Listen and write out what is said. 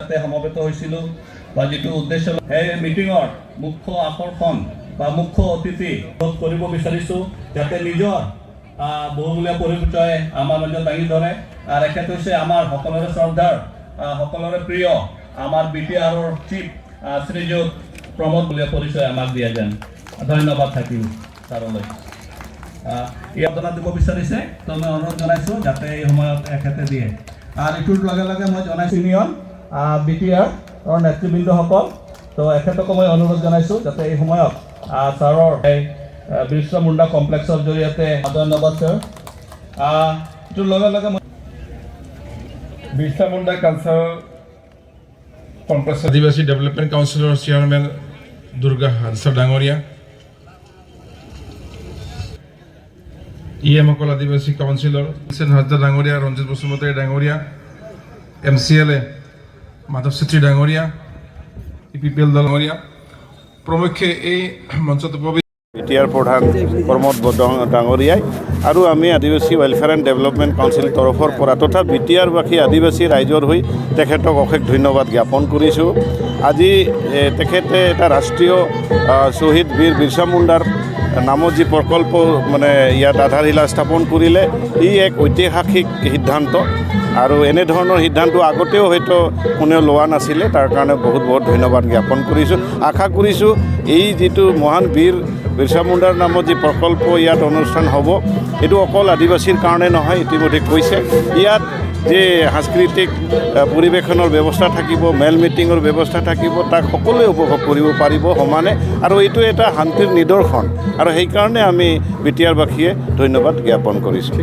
সমবেত হৈছিলোঁ বা যিটো উদ্দেশ্য এই মিটিঙৰ মুখ্য আকৰ্ষণ বা মুখ্য অতিথি কৰিব বিচাৰিছোঁ যাতে নিজৰ বহুমূলীয়া পৰিচয় আমাৰ মাজত দাঙি ধৰে আৰু এখেত হৈছে আমাৰ সকলোৰে শ্ৰদ্ধাৰ সকলোৰে প্ৰিয় আমাৰ BTRৰ চিফ শ্ৰীযুত প্ৰমোদ বুলীয়া পৰিচয় আমাক দিয়া যেন ধন্যবাদ থাকিল ছাৰলৈ এই অৱদান দিব বিচাৰিছে তো মই অনুৰোধ জনাইছোঁ যাতে এই সময়ত এখেতে দিয়ে আৰু ইটোৰ লগে লগে মই জনাইছোঁ ইউনিয়ন BTR নেতৃবৃন্দসকল তো এখেতকো মই অনুৰোধ জনাইছোঁ যাতে এই সময়ত ছাৰৰ এই বিৰছা মুণ্ডা কমপ্লেক্সৰ জৰিয়তে ধন্যবাদ ছাৰ ইটোৰ লগে লগে মই বিৰছা মুণ্ডা কালচাৰেল কমপ্লেক্স আদিবাসী ডেভেলপমেণ্ট কাউন্সিলৰ চেয়াৰমেন দুৰ্গা হাদছা ডাঙৰীয়া EMসকল আদিবাসী কাউন্সিলৰ হুছেইন হাজদা ডাঙৰীয়া ৰঞ্জিত বসুমতাৰী ডাঙৰীয়া MCLA মাধৱ চেত্ৰী ডাঙৰীয়া EPPL ডাঙৰীয়া প্ৰমুখ্যে এই মঞ্চত BTR প্ৰধান প্ৰমোদ ডাঙৰীয়াই আৰু আমি আদিবাসী ৱেলফেয়াৰ এণ্ড ডেভেলপমেণ্ট কাউন্সিল তৰফৰ পৰা তথা BTR-বাসী আদিবাসী ৰাইজৰ হৈ তেখেতক অশেষ ধন্যবাদ জ্ঞাপন কৰিছোঁ। আজি তেখেতে এটা ৰাষ্ট্ৰীয় শ্বহীদ বীৰ বিৰছা মুণ্ডাৰ নামত যি প্ৰকল্প মানে ইয়াত আধাৰশিলা স্থাপন কৰিলে ই এক ঐতিহাসিক সিদ্ধান্ত আৰু এনেধৰণৰ সিদ্ধান্ত আগতেও হয়তো কোনেও লোৱা নাছিলে তাৰ কাৰণে বহুত বহুত ধন্যবাদ জ্ঞাপন কৰিছোঁ। আশা কৰিছোঁ এই যিটো মহান বীৰ বিৰছা মুণ্ডাৰ নামত যি প্ৰকল্প ইয়াত অনুষ্ঠান হ'ব এইটো অকল আদিবাসীৰ কাৰণে নহয় ইতিমধ্যে কৈছে ইয়াত যে সাংস্কৃতিক পৰিৱেশনৰ ব্যৱস্থা থাকিব মেল মিটিঙৰ ব্যৱস্থা থাকিব তাক সকলোৱে উপভোগ কৰিব পাৰিব সমানে আৰু এইটো এটা শান্তিৰ নিদৰ্শন আৰু সেইকাৰণে আমি BTR-বাসীয়ে ধন্যবাদ জ্ঞাপন কৰিছোঁ।